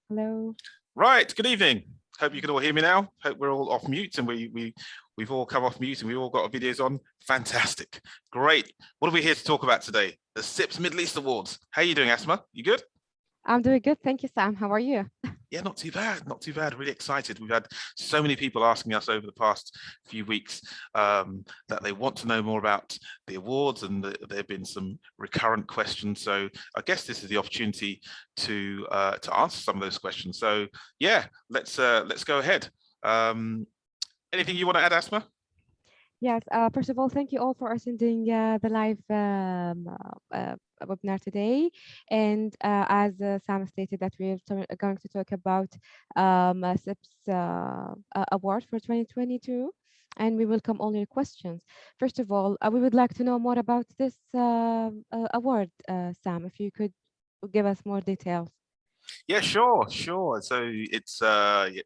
Hello. Right, good evening. Hope you can all hear me now. Hope we're all off mute and we've all come off mute and we've all got our videos on. Fantastic. Great. What are we here to talk about today? The CIPS Middle East Awards. How are you doing, Asma? You good? I'm doing good. Thank you, Sam. How are you? Yeah, not too bad. Not too bad. Really excited. We've had so many people asking us over the past few weeks that they want to know more about the awards, and there have been some recurrent questions. So I guess this is the opportunity to answer some of those questions. So yeah, let's go ahead. Anything you want to add, Asma? Yes. First of all, thank you all for attending the live webinar today. And as Sam stated, that we're going to talk about CIPS award for 2022. And we welcome all your questions. First of all, we would like to know more about this award, Sam, if you could give us more details. Yeah, sure. So it's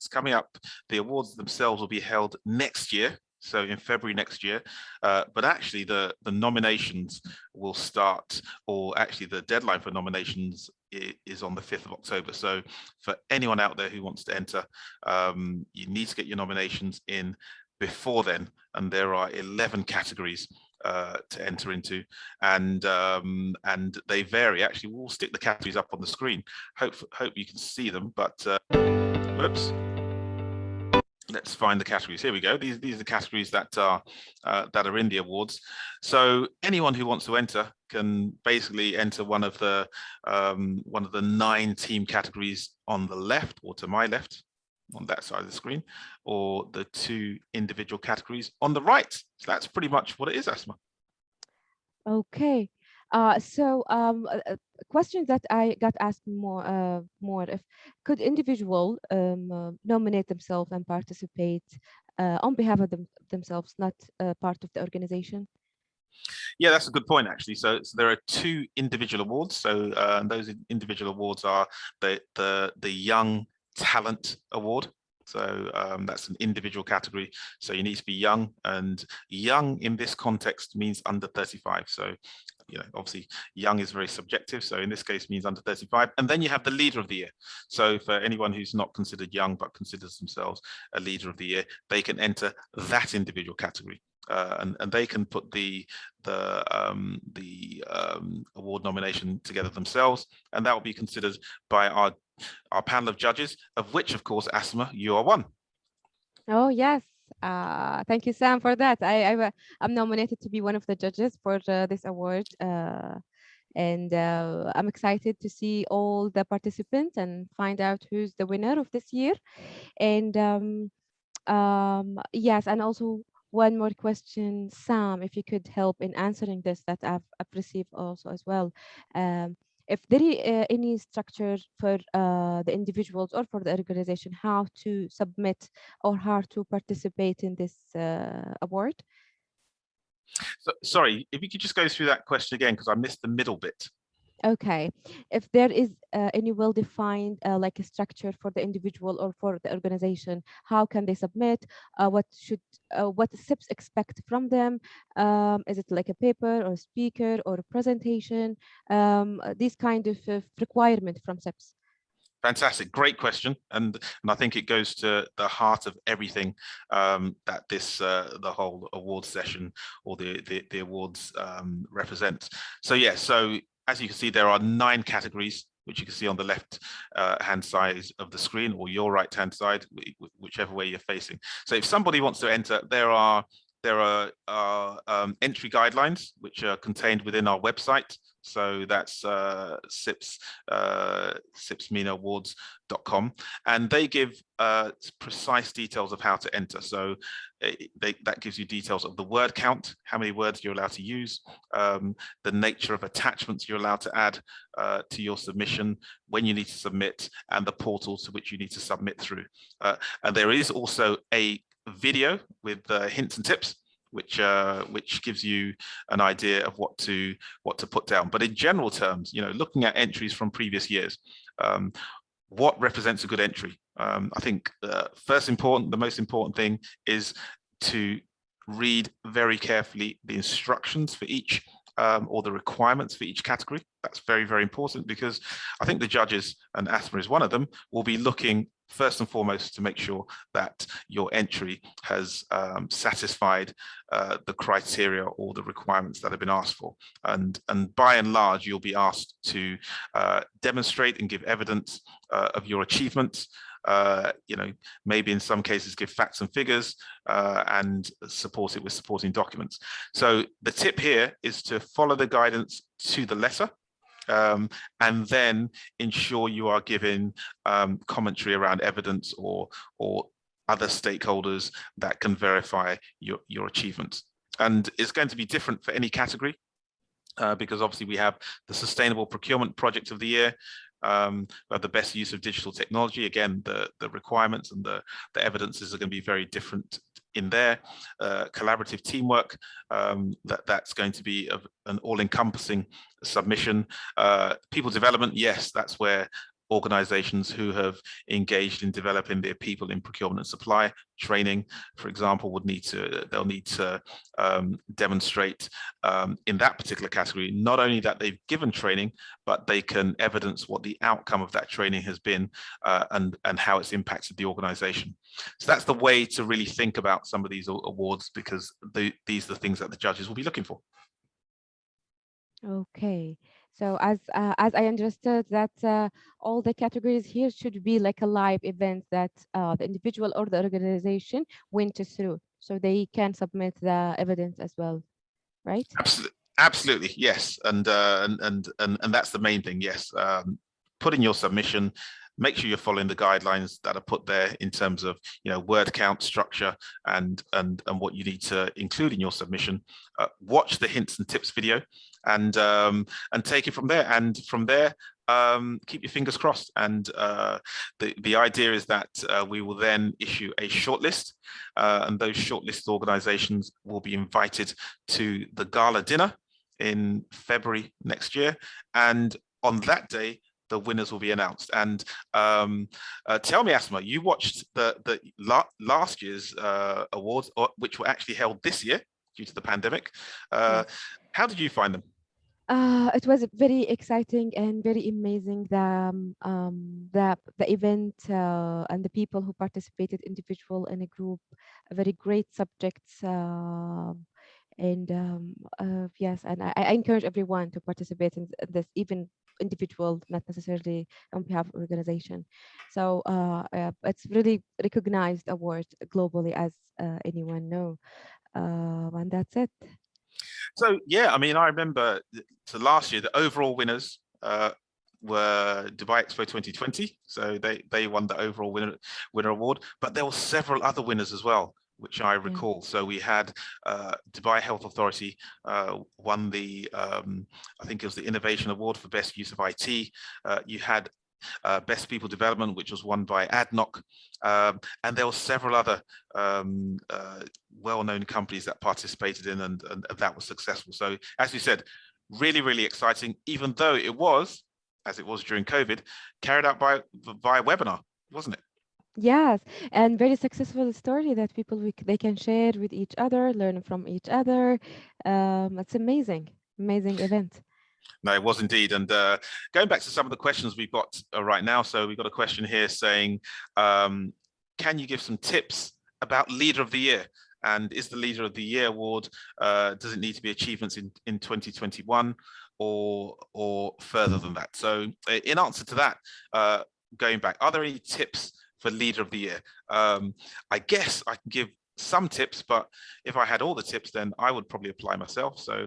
coming up. The awards themselves will be held next year, so in February next year. But actually, the nominations will start, or actually, the deadline for nominations is on the 5th of October. So for anyone out there who wants to enter, you need to get your nominations in before then, and there are 11 categories to enter into, and they vary. Actually, we'll stick the categories up on the screen. Hope you can see them, but whoops. Let's find the categories. Here we go. These are the categories that are in the awards. So anyone who wants to enter can basically enter one of the 9 team categories on the left, or to my left, on that side of the screen, or the 2 individual categories on the right. So that's pretty much what it is, Asma. Okay. Questions that I got asked more, if could individual nominate themselves and participate on behalf of themselves, not part of the organization? Yeah, that's a good point, actually. So there are 2 individual awards. So those individual awards are the Young Talent Award. So that's an individual category. So you need to be young, and young in this context means under 35. So, obviously young is very subjective. So in this case means under 35. And then you have the Leader of the Year. So for anyone who's not considered young, but considers themselves a Leader of the Year, they can enter that individual category. And they can put the award nomination together themselves, and that will be considered by our panel of judges, of which, of course, Asma, you are one. Oh, yes. Thank you, Sam, for that. I'm nominated to be one of the judges for this award. And I'm excited to see all the participants and find out who's the winner of this year. And yes, and also one more question, Sam, if you could help in answering this, that I've received also as well. If there is any structure for the individuals or for the organization, how to submit or how to participate in this award? So, sorry, if you could just go through that question again, because I missed the middle bit. Okay, if there is any well-defined like a structure for the individual or for the organization, how can they submit? What CIPS expect from them? Is it like a paper or a speaker or a presentation? These kind of requirement from CIPS. Fantastic, great question, and I think it goes to the heart of everything that this the whole awards session or the awards represent. So yeah, so as you can see, there are 9 categories, which you can see on the left hand side of the screen, or your right hand side, whichever way you're facing. So if somebody wants to enter, there are entry guidelines which are contained within our website. So that's cipsmenawards.com, and they give precise details of how to enter. So that gives you details of the word count, how many words you're allowed to use, the nature of attachments you're allowed to add to your submission, when you need to submit, and the portal to which you need to submit through. And there is also a video with hints and tips, which gives you an idea of what to put down. But in general terms, looking at entries from previous years, what represents a good entry? I think the most important thing is to read very carefully the instructions for each or the requirements for each category. That's very, very important, because I think the judges, and Asma is one of them, will be looking first and foremost to make sure that your entry has satisfied the criteria or the requirements that have been asked for. And by and large, you'll be asked to demonstrate and give evidence of your achievements. Maybe in some cases give facts and figures and support it with supporting documents. So the tip here is to follow the guidance to the letter. And then ensure you are giving commentary around evidence or other stakeholders that can verify your achievements. And it's going to be different for any category, because obviously we have the Sustainable Procurement Project of the Year, the best use of digital technology. Again, the requirements and the evidences are going to be very different in there. Collaborative teamwork, that's going to be an all-encompassing submission. People development, yes, that's where organizations who have engaged in developing their people in procurement and supply training, for example, they'll need to demonstrate in that particular category, not only that they've given training, but they can evidence what the outcome of that training has been and how it's impacted the organization. So that's the way to really think about some of these awards, because these are the things that the judges will be looking for. Okay. So as I understood that all the categories here should be like a live event that the individual or the organization went through, so they can submit the evidence as well, right? Absolutely, yes, and that's the main thing. Yes, put in your submission. Make sure you're following the guidelines that are put there in terms of word count, structure, and what you need to include in your submission. Watch the hints and tips video, and take it from there. And from there, keep your fingers crossed. And the idea is that we will then issue a shortlist, and those shortlist organizations will be invited to the gala dinner in February next year. And on that day, the winners will be announced. And tell me, Asma, you watched the last year's awards, which were actually held this year due to the pandemic. Yes. How did you find them? It was very exciting and very amazing. The event and the people who participated, individual and a group, very great subjects. Yes, and I encourage everyone to participate in this, even individual, not necessarily on behalf of organization. So it's really recognized award globally, as anyone know, and that's it. So yeah, I mean, I remember last year the overall winners were Dubai Expo 2020. So they won the overall winner award, but there were several other winners as well, which I recall. Yeah. So we had Dubai Health Authority won the, I think it was the Innovation Award for Best Use of IT. You had Best People Development, which was won by ADNOC. And there were several other well-known companies that participated in, and that was successful. So as you said, really, really exciting, even though it was, as it was during COVID, carried out by webinar, wasn't it? Yes, and very successful story that people they can share with each other, learn from each other. It's amazing event. No, it was indeed. And going back to some of the questions we've got right now. So we've got a question here saying, can you give some tips about Leader of the Year? And is the Leader of the Year award, does it need to be achievements in 2021 or further than that? So in answer to that, going back, are there any tips for Leader of the Year? I guess I can give some tips, but if I had all the tips, then I would probably apply myself. So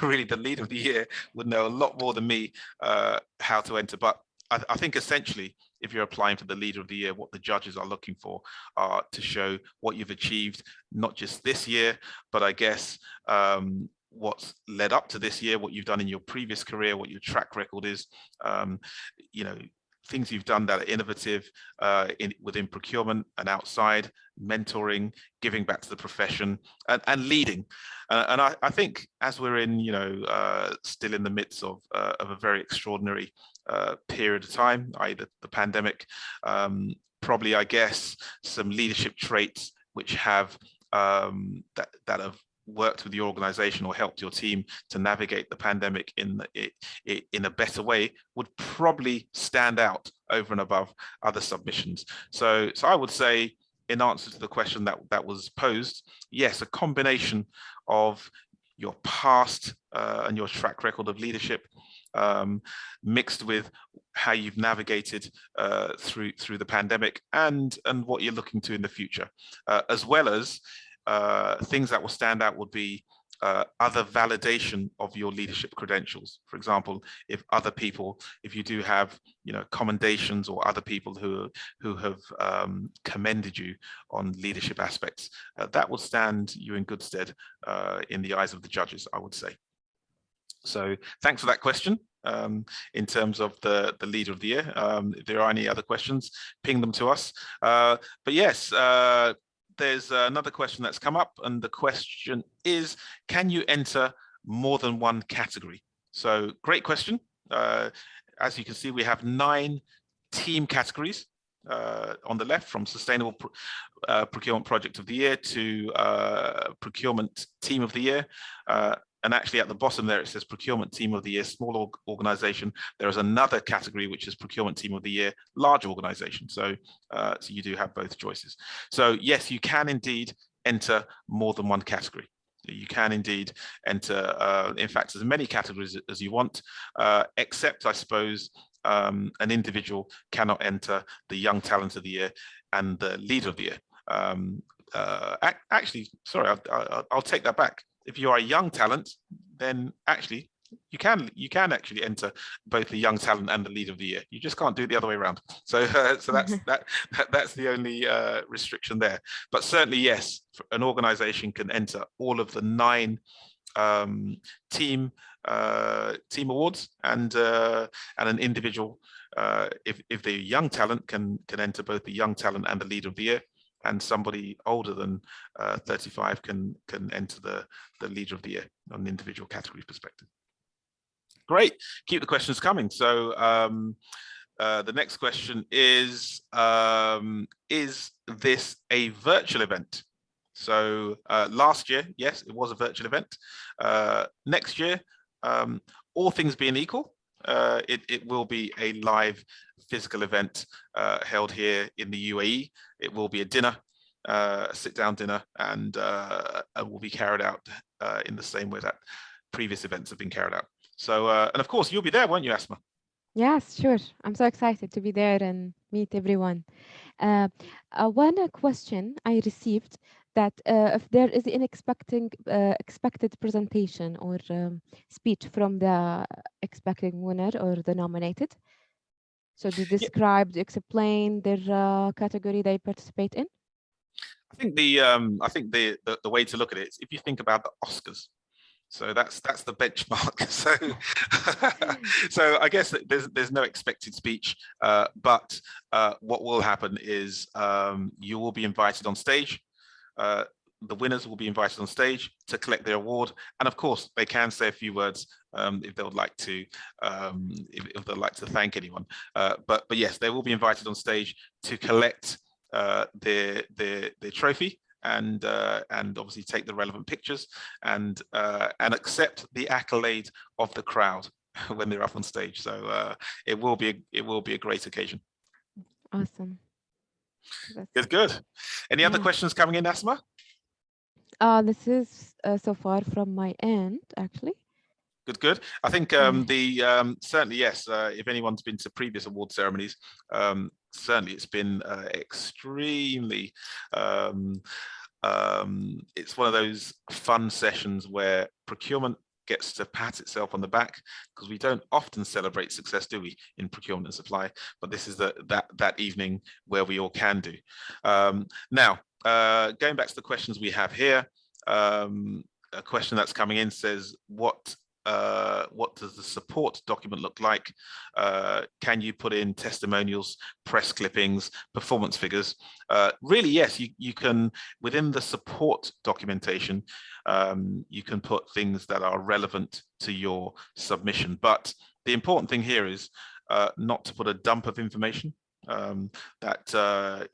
really the Leader of the Year would know a lot more than me how to enter. But I think essentially, if you're applying for the Leader of the Year, what the judges are looking for are to show what you've achieved, not just this year, but I guess what's led up to this year, what you've done in your previous career, what your track record is, things you've done that are innovative within procurement and outside, mentoring, giving back to the profession, and leading. And I think as we're in, still in the midst of a very extraordinary period of time, i.e. the pandemic, probably, I guess, some leadership traits which have that have worked with your organization or helped your team to navigate the pandemic in a better way would probably stand out over and above other submissions. So I would say, in answer to the question that was posed, yes, a combination of your past and your track record of leadership, mixed with how you've navigated through the pandemic and what you're looking to in the future, as well as things that will stand out would be other validation of your leadership credentials. For example, if you do have, commendations or other people who have commended you on leadership aspects, that will stand you in good stead in the eyes of the judges, I would say. So thanks for that question. In terms of the leader of the year, if there are any other questions, ping them to us. But yes, there's another question that's come up, and the question is, can you enter more than one category? So great question. As you can see, we have 9 team categories on the left, from Sustainable Procurement Project of the Year to Procurement Team of the Year. And actually at the bottom there, it says Procurement Team of the Year, small organization. There is another category, which is Procurement Team of the Year, large organization. So you do have both choices. So yes, you can indeed enter more than one category. You can indeed enter, in fact, as many categories as you want, except, I suppose, an individual cannot enter the Young Talent of the Year and the Leader of the Year. Actually, sorry, I'll take that back. If you are a young talent, then actually you can actually enter both the Young Talent and the Leader of the Year. You just can't do it the other way around. So that's the only restriction there. But certainly, yes, an organization can enter all of the 9 team awards, and an individual, if they're young talent, can enter both the Young Talent and the Leader of the Year. And somebody older than 35 can enter the Leader of the Year on an individual category perspective. Great, keep the questions coming. So the next question is this a virtual event? So last year, yes, it was a virtual event. Next year, all things being equal, it will be a live physical event held here in the UAE. It will be a dinner, a sit-down dinner, and will be carried out in the same way that previous events have been carried out. So, and of course, you'll be there, won't you, Asma? Yes, sure. I'm so excited to be there and meet everyone. One question I received, that if there is an expected presentation or speech from the expected winner or the nominated. So to describe, to explain their category they participate in. I think the way to look at it is, if you think about the Oscars. So that's the benchmark. So I guess there's no expected speech, but what will happen is you will be invited on stage. The winners will be invited on stage to collect their award, and of course they can say a few words if they would like to, if they'd like to thank anyone. But yes, they will be invited on stage to collect their trophy, and obviously take the relevant pictures, and accept the accolade of the crowd when they're up on stage. So it will be a great occasion. Awesome. Good. Any other questions coming in, Asma? This is so far from my end, actually. Good. I think certainly, yes, if anyone's been to previous award ceremonies, certainly it's been extremely, it's one of those fun sessions where procurement gets to pat itself on the back, because we don't often celebrate success, do we, in procurement and supply? But this is that evening where we all can do. Now, going back to the questions we have here, a question that's coming in says, what does the support document look like? Can you put in testimonials, press clippings, performance figures? Really, yes, you can, within the support documentation, you can put things that are relevant to your submission. But the important thing here is not to put a dump of information. That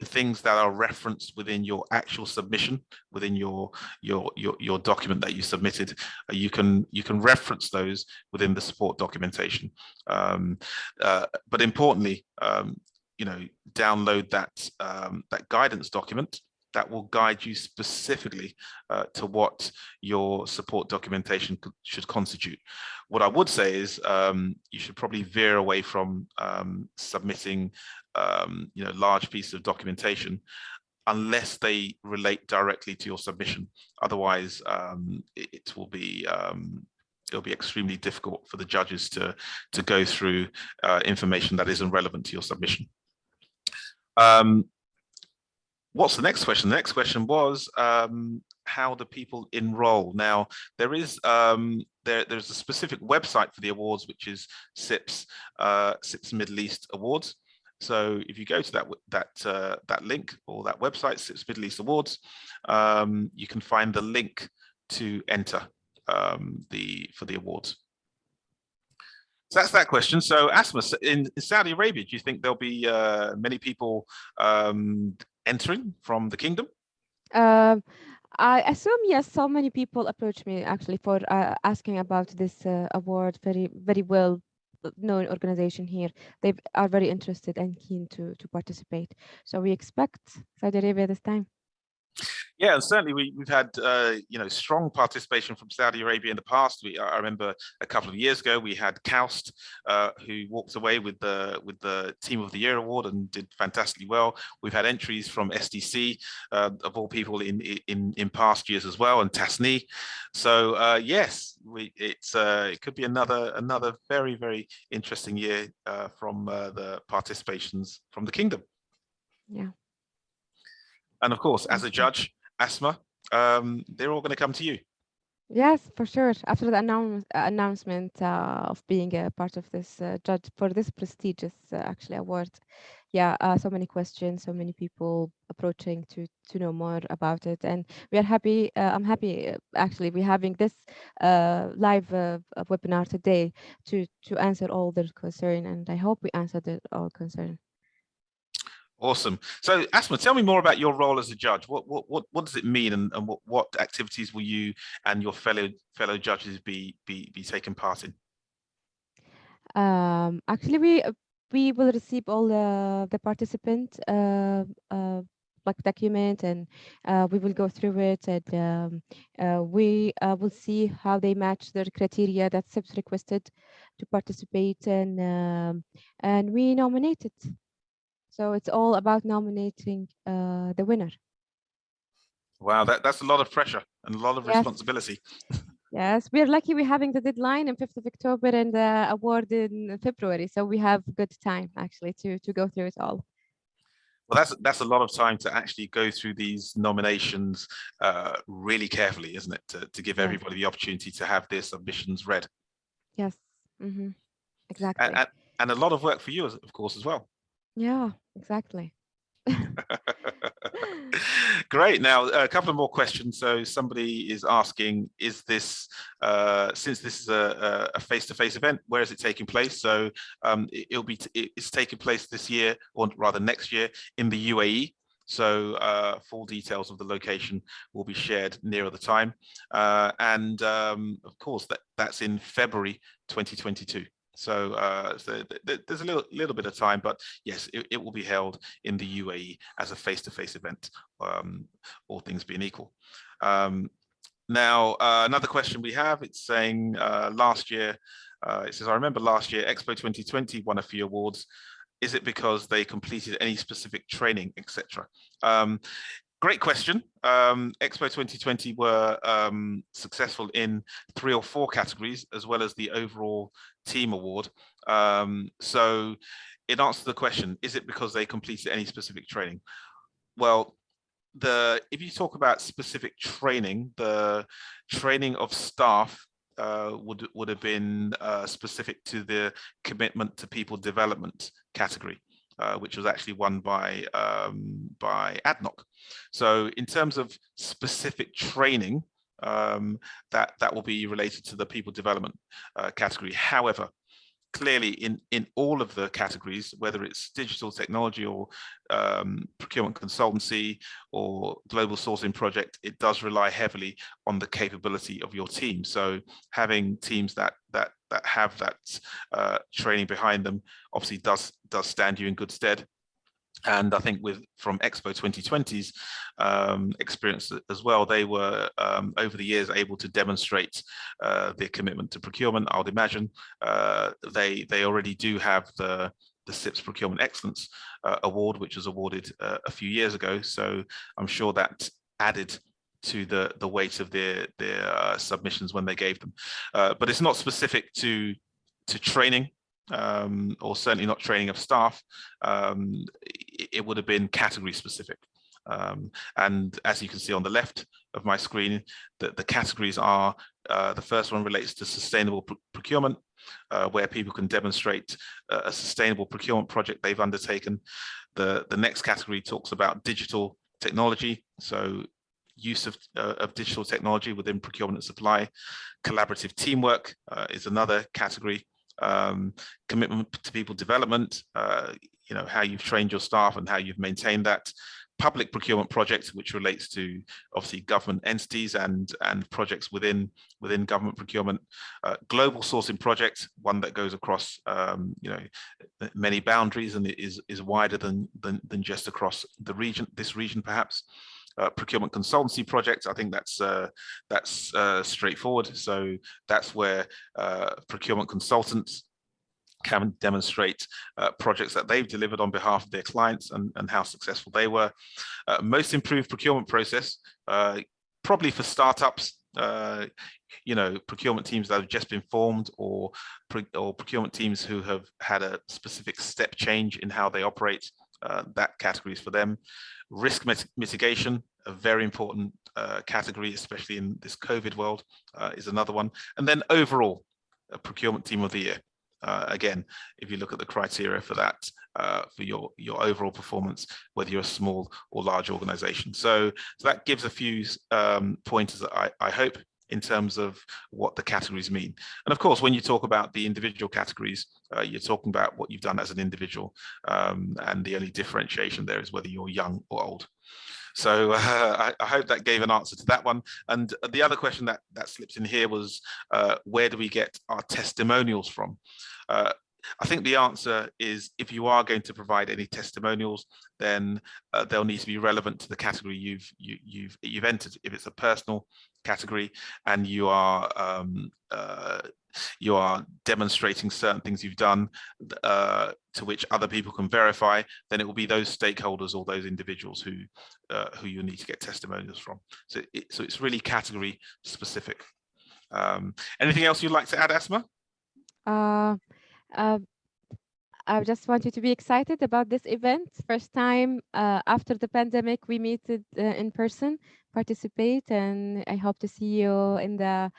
things that are referenced within your actual submission, within your document that you submitted. You can reference those within the support documentation. But importantly, download that guidance document that will guide you specifically to what your support documentation should constitute. What I would say is you should probably veer away from submitting large pieces of documentation unless they relate directly to your submission. Otherwise, it will be it'll be extremely difficult for the judges to go through information that isn't relevant to your submission. What's the next question? The next question was how do people enroll? Now, there is there's a specific website for the awards, which is CIPS Middle East Awards. So if you go to that link or that website, CIPS Middle East Awards, you can find the link to enter for the awards. So that's that question. So Asma, in Saudi Arabia, do you think there'll be many people entering from the kingdom? I assume yes. So many people approach me actually for asking about this award. Very, very well known organization here. They are very interested and keen to participate. So we expect Saudi Arabia this time. Yeah, and certainly we've had strong participation from Saudi Arabia in the past. I remember a couple of years ago we had Kaust, who walked away with the Team of the Year award and did fantastically well. We've had entries from SDC, of all people, in past years as well, and Tasni. So yes, it could be another very, very interesting year from the participations from the kingdom. Yeah. And of course, as a judge, Asma, they're all going to come to you. Yes, for sure. After the announcement of being a part of this judge for this prestigious actually award, yeah, so many questions, so many people approaching to know more about it, and we are happy. I'm happy actually. We're having this live webinar today to answer all their concern, and I hope we answered it all concern. Awesome. So Asma, tell me more about your role as a judge. What does it mean, and what activities will you and your fellow judges be taking part in? Actually, we will receive all the participant like document, and we will go through it, and we will see how they match their criteria that CIPS requested to participate, and we nominate it. So it's all about nominating the winner. Wow, that's a lot of pressure and a lot of responsibility. Yes, we're lucky we're having the deadline on 5th of October and the award in February. So we have good time actually to go through it all. Well, that's a lot of time to actually go through these nominations really carefully, isn't it? To give everybody the opportunity to have their submissions read. Yes, exactly. And a lot of work for you, of course, as well. Yeah, exactly. Great. Now, a couple of more questions. So somebody is asking, is this, since this is a face-to-face event, where is it taking place? So it's taking place this year, or rather next year, in the UAE. So full details of the location will be shared nearer the time. And of course, that's in February 2022. So, there's a little bit of time, but yes, it will be held in the UAE as a face-to-face event, all things being equal. Now, another question we have, it's saying last year, it says, I remember last year, Expo 2020 won a few awards. Is it because they completed any specific training, etc.? Great question. Expo 2020 were successful in 3 or 4 categories, as well as the overall team award. So in answer to the question, is it because they completed any specific training? Well, if you talk about specific training, the training of staff would have been specific to the commitment to people development category. Which was actually won by ADNOC. So in terms of specific training, that will be related to the people development category. However, clearly in all of the categories, whether it's digital technology or procurement consultancy or global sourcing project, it does rely heavily on the capability of your team. So having teams that have that training behind them obviously does stand you in good stead. And I think from Expo 2020's experience as well, they were over the years able to demonstrate their commitment to procurement. I would imagine they already do have the CIPS Procurement Excellence Award, which was awarded a few years ago. So I'm sure that added to the weight of their submissions when they gave them. But it's not specific to training. Or certainly not training of staff. It would have been category specific. And as you can see on the left of my screen, the categories are, the first one relates to sustainable procurement, where people can demonstrate a sustainable procurement project they've undertaken. The next category talks about digital technology, so use of digital technology within procurement and supply. Collaborative teamwork is another category. Commitment to people development, how you've trained your staff and how you've maintained that. Public procurement projects, which relates to obviously government entities and projects within government procurement. Global sourcing project, one that goes across many boundaries and is wider than just across this region perhaps. Procurement consultancy projects, I think that's straightforward. So that's where procurement consultants can demonstrate projects that they've delivered on behalf of their clients and how successful they were. Most improved procurement process, probably for startups, procurement teams that have just been formed or procurement teams who have had a specific step change in how they operate. That category is for them. Risk mitigation, a very important category, especially in this COVID world, is another one. And then overall, a procurement team of the year. Again, if you look at the criteria for that, for your overall performance, whether you're a small or large organization. So that gives a few pointers that I hope in terms of what the categories mean. And of course, when you talk about the individual categories, you're talking about what you've done as an individual. And the only differentiation there is whether you're young or old. So I hope that gave an answer to that one. And the other question that slips in here was, where do we get our testimonials from? I think the answer is, if you are going to provide any testimonials, then they'll need to be relevant to the category you've entered. If it's a personal category and you are demonstrating certain things you've done to which other people can verify, then it will be those stakeholders or those individuals who you need to get testimonials from. So it's really category specific. Anything else you'd like to add, Asma? I just want you to be excited about this event. First time after the pandemic, we meet in person, participate, and I hope to see you in the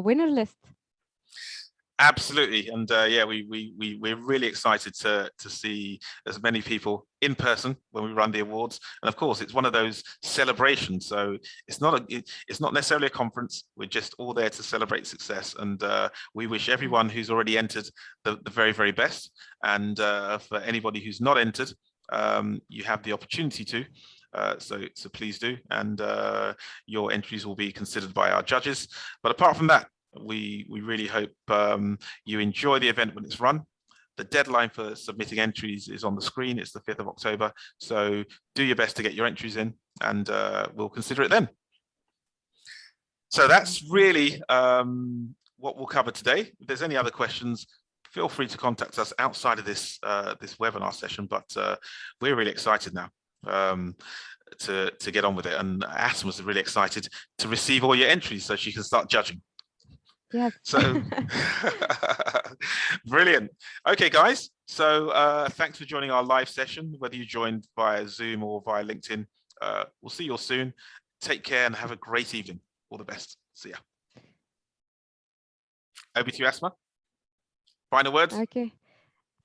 winner list. Absolutely, and yeah, we're really excited to see as many people in person when we run the awards. And of course, it's one of those celebrations. So it's not necessarily a conference. We're just all there to celebrate success. And we wish everyone who's already entered the very, very best. And for anybody who's not entered, you have the opportunity to. So please do, and your entries will be considered by our judges. But apart from that, we really hope you enjoy the event when it's run. The deadline for submitting entries is on the screen. It's the 5th of October. So do your best to get your entries in, and we'll consider it then. So that's really what we'll cover today. If there's any other questions, feel free to contact us outside of this webinar session. But we're really excited now to get on with it. And Asma was really excited to receive all your entries so she can start judging. Yes. So brilliant. Okay, guys. So thanks for joining our live session, whether you joined via Zoom or via LinkedIn. We'll see you all soon. Take care and have a great evening. All the best. See ya. Over to you, Asma. Final words. Okay.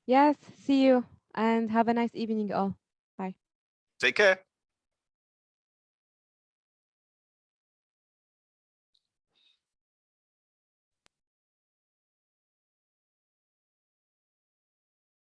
Yes. See you and have a nice evening all. Bye. Take care.